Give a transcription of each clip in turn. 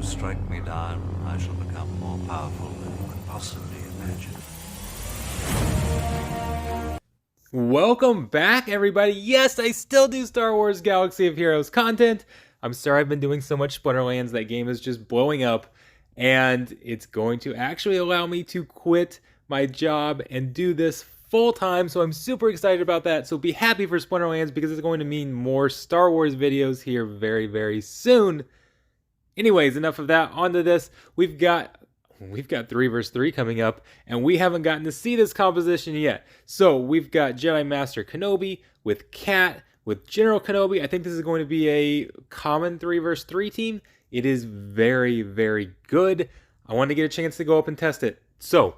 strike me down, I shall become more powerful than you can possibly imagine. Welcome back, everybody. Yes, I still do Star Wars Galaxy of Heroes content. I'm sorry I've been doing so much Splinterlands. That game is just blowing up, and it's going to actually allow me to quit my job and do this full time. So I'm super excited about that. So be happy for Splinterlands because it's going to mean more Star Wars videos here very, very soon. Anyways, enough of that. On to this. We've got 3 vs 3 coming up, and we haven't gotten to see this composition yet. So we've got Jedi Master Kenobi with Cat, with General Kenobi. I think this is going to be a common 3 vs 3 team. It is very, very good. I wanted to get a chance to go up and test it. So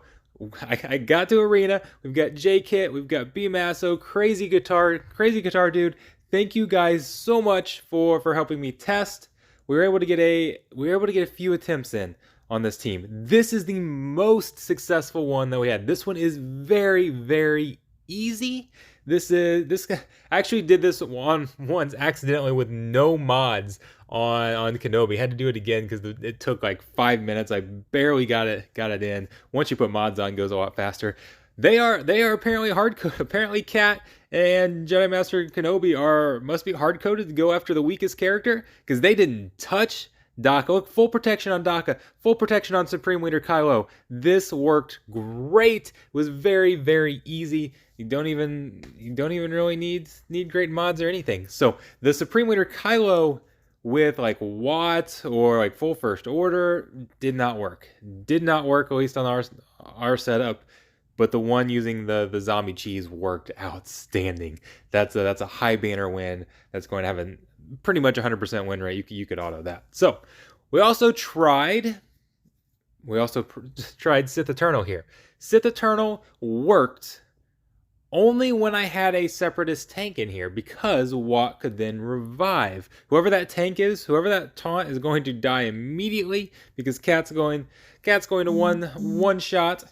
I got to Arena. We've got J-Kit, we've got B-Masso, Crazy Guitar Dude. Thank you guys so much for helping me test. We were able to get a few attempts in on this team. This is the most successful one that we had. This one is very, very easy. I actually did this one once accidentally with no mods on Kenobi. Had to do it again because it took like 5 minutes. I barely got it in. Once you put mods on, it goes a lot faster. They are apparently hard-coded. Apparently Cat and Jedi Master Kenobi must be hard-coded to go after the weakest character because they didn't touch Daka. Look, full protection on Daka, full protection on Supreme Leader Kylo. This worked great. It was very, very easy. You don't even really need great mods or anything. So the Supreme Leader Kylo with like Watt or like full First Order did not work. Did not work, at least on our setup. But the one using the zombie cheese worked outstanding. That's a high banner win. That's going to have a pretty much 100% win rate. You could auto that. So we also tried Sith Eternal here. Sith Eternal worked only when I had a Separatist tank in here because Watt could then revive. Whoever that tank is, whoever that taunt is going to die immediately because Cat's going to one shot.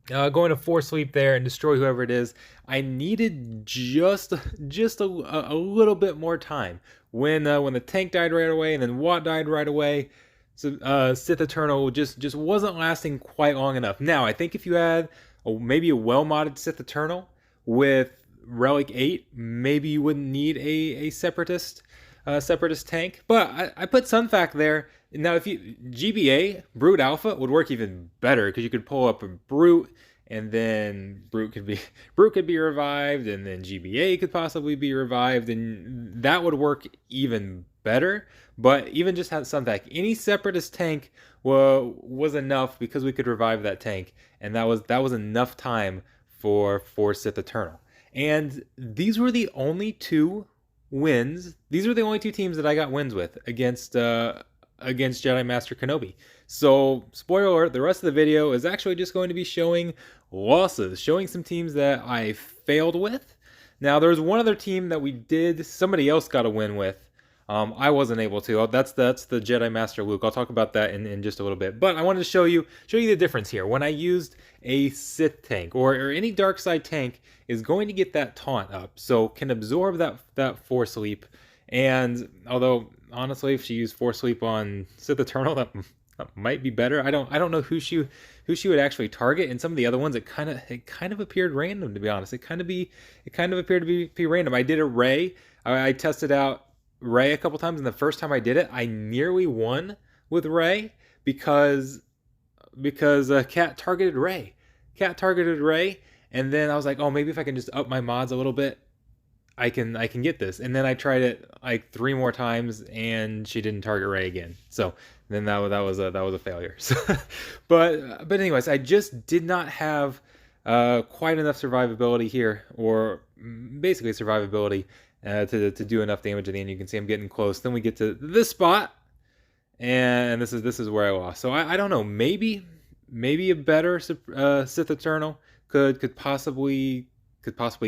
Going to force sleep there and destroy whoever it is. I needed just a little bit more time. When the tank died right away and then Watt died right away, so Sith Eternal just wasn't lasting quite long enough. Now I think if you had maybe a well-modded Sith Eternal with Relic 8, maybe you wouldn't need a separatist tank. But I put Sunfac there. Now, if you GBA Brute Alpha would work even better because you could pull up a Brute, and then Brute could be revived, and then GBA could possibly be revived, and that would work even better. But even just have Sunfac, any Separatist tank was enough because we could revive that tank, and that was enough time for Sith Eternal. And these were the only two wins. These were the only two teams that I got wins with against Jedi Master Kenobi. So, spoiler alert, the rest of the video is actually just going to be showing losses, showing some teams that I failed with. Now, there was one other team that somebody else got a win with. I wasn't able to. That's the Jedi Master Luke. I'll talk about that in just a little bit. But I wanted to show you the difference here. When I used a Sith tank or any dark side tank is going to get that taunt up, so can absorb that force leap. And although honestly, if she used force sleep on Sith Eternal, that might be better. I don't know who she would actually target. And some of the other ones, it kind of appeared random, to be honest. It kind of appeared to be random. I did a Rey. I tested out Rey a couple times, and the first time I did it, I nearly won with Rey because Cat targeted Rey. And then I was like, oh, maybe if I can just up my mods a little bit, I can get this. And then I tried it like 3 more times, and she didn't target Rey again. So then that was a failure. So, but anyways, I just did not have quite enough survivability here, or basically survivability to do enough damage at the end. You can see I'm getting close. Then we get to this spot, and this is where I lost. So I don't know. Maybe a better Sith Eternal could possibly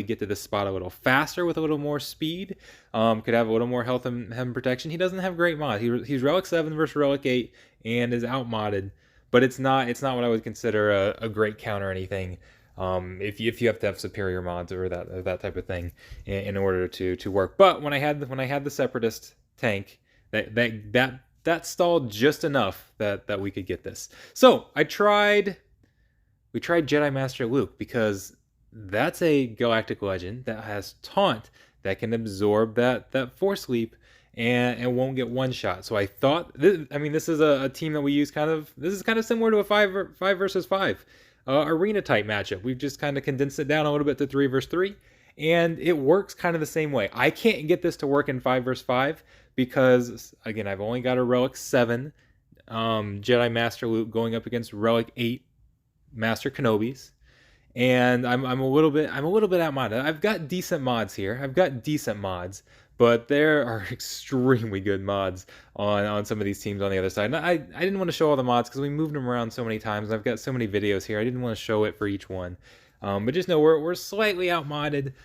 get to this spot a little faster with a little more speed. Could have a little more health and protection. He doesn't have great mods. He's Relic 7 versus Relic 8 and is outmodded, but it's not what I would consider a great count or anything. If you have to have superior mods or that type of thing in order to work. But when I had the Separatist tank, that that stalled just enough that we could get this. So we tried Jedi Master Luke, because that's a Galactic Legend that has taunt that can absorb that Force leap and won't get one shot. So I thought, this is a team that we use this is kind of similar to a five versus five arena type matchup. We've just kind of condensed it down a little bit to 3 versus 3, and it works kind of the same way. I can't get this to work in 5 versus 5 because, again, I've only got a Relic 7 Jedi Master Luke going up against Relic 8 Master Kenobis, and I'm a little bit outmodded. I've got decent mods here. But there are extremely good mods on some of these teams on the other side. And I didn't want to show all the mods because we moved them around so many times. I've got so many videos here. I didn't want to show it for each one. But just know we're slightly outmodded.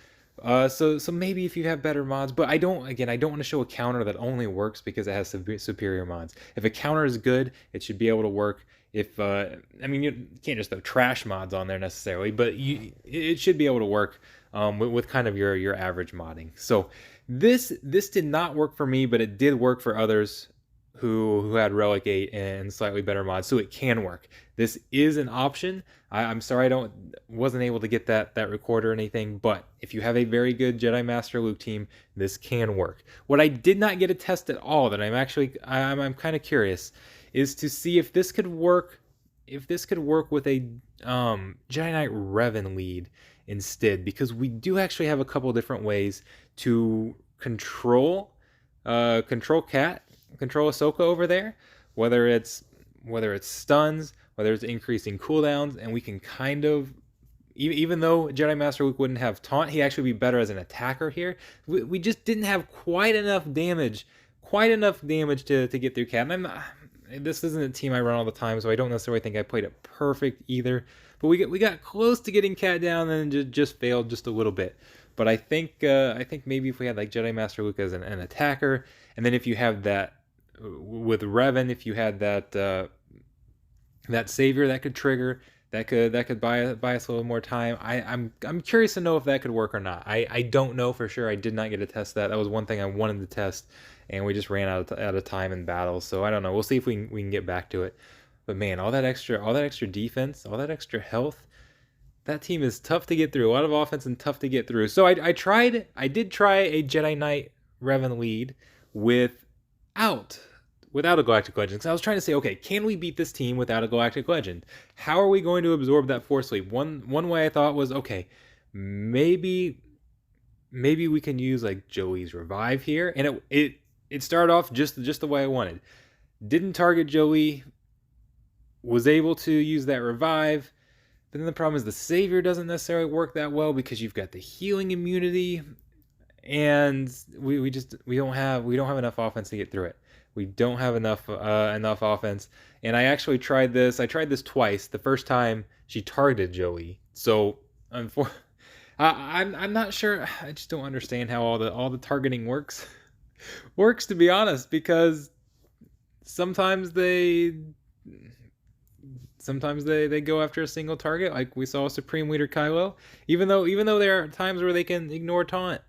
So maybe if you have better mods, but I don't want to show a counter that only works because it has superior mods. If a counter is good, it should be able to work. If you can't just throw trash mods on there necessarily, but it should be able to work with kind of your average modding. So this did not work for me, but it did work for others who had Relic 8 and slightly better mods, so it can work. This is an option. I'm sorry I wasn't able to get that record or anything, but if you have a very good Jedi Master Luke team, this can work. What I did not get a test at all that I'm kind of curious is to see if this could work with a Jedi Knight Revan lead instead, because we do actually have a couple different ways to control Ahsoka over there, whether it's stuns, whether it's increasing cooldowns, and we can kind of, even though Jedi Master Luke wouldn't have taunt, he actually be better as an attacker here. We just didn't have quite enough damage to get through Cat. And this isn't a team I run all the time, so I don't necessarily think I played it perfect either. But we got close to getting Cat down, and then just failed just a little bit. But I think maybe if we had like Jedi Master Luke as an attacker, and then if you have that with Revan, if you had that savior that could trigger, that could buy us a little more time. I'm curious to know if that could work or not. I don't know for sure. I did not get to test that. That was one thing I wanted to test, and we just ran out of time in battle. So I don't know. We'll see if we can get back to it. But man, all that extra defense, all that extra health, that team is tough to get through. A lot of offense and tough to get through. So I did try a Jedi Knight Revan lead without a Galactic Legend. So I was trying to say, okay, can we beat this team without a Galactic Legend? How are we going to absorb that Force leap? One way I thought was, okay, maybe we can use like Joey's revive here, and it started off just the way I wanted. Didn't target Joey. Was able to use that revive. But then the problem is the Savior doesn't necessarily work that well because you've got the healing immunity, and we don't have enough offense to get through it. We don't have enough offense. And I actually tried this. I tried this twice. The first time she targeted Joey. So I'm not sure. I just don't understand how all the targeting works. Works, to be honest, because sometimes they go after a single target, like we saw Supreme Leader Kylo, even though there are times where they can ignore taunt.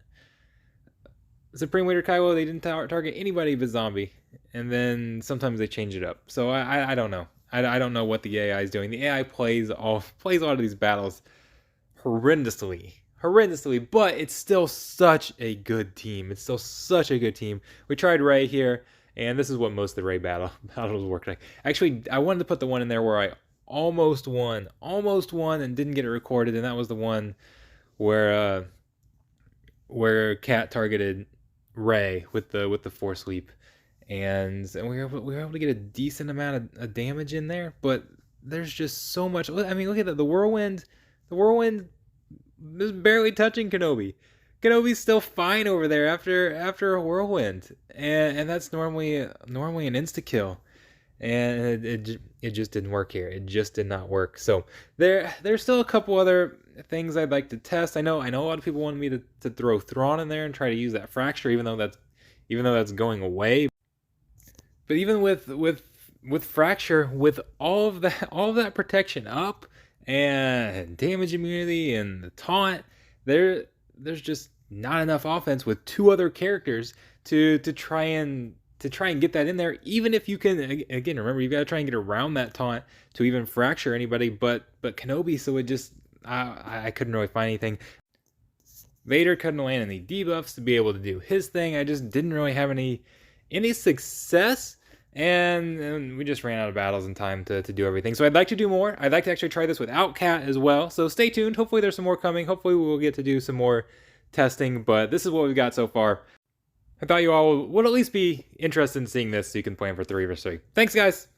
Supreme Leader Kylo, they didn't target anybody but zombie, and then sometimes they change it up. So I don't know. I don't know what the AI is doing. The AI plays a lot of these battles horrendously, but it's still such a good team. We tried Rey here, and this is what most of the Rey battles work like. Actually, I wanted to put the one in there where I almost won and didn't get it recorded, and that was the one where Cat targeted Rey with the Force leap, and we were able to get a decent amount of damage in there. But there's just so much. I mean, look at that. The whirlwind is barely touching Kenobi. Kenobi's still fine over there after a whirlwind, and that's normally an insta kill, and it just didn't work here. It just did not work. So there's still a couple other things I'd like to test. I know a lot of people wanted me to throw Thrawn in there and try to use that fracture, even though that's going away. But even with fracture, with all of that protection up and damage immunity and the taunt, there's just not enough offense with two other characters to try and to try and get that in there, even if you can, again, remember, you've got to try and get around that taunt to even fracture anybody, but Kenobi, so it just, I couldn't really find anything. Vader couldn't land any debuffs to be able to do his thing. I just didn't really have any success, and we just ran out of battles in time to do everything. So I'd like to do more. I'd like to actually try this without Cat as well, so stay tuned. Hopefully there's some more coming. Hopefully we'll get to do some more testing, but this is what we've got so far. I thought you all would at least be interested in seeing this so you can plan for 3 vs 3. Thanks, guys!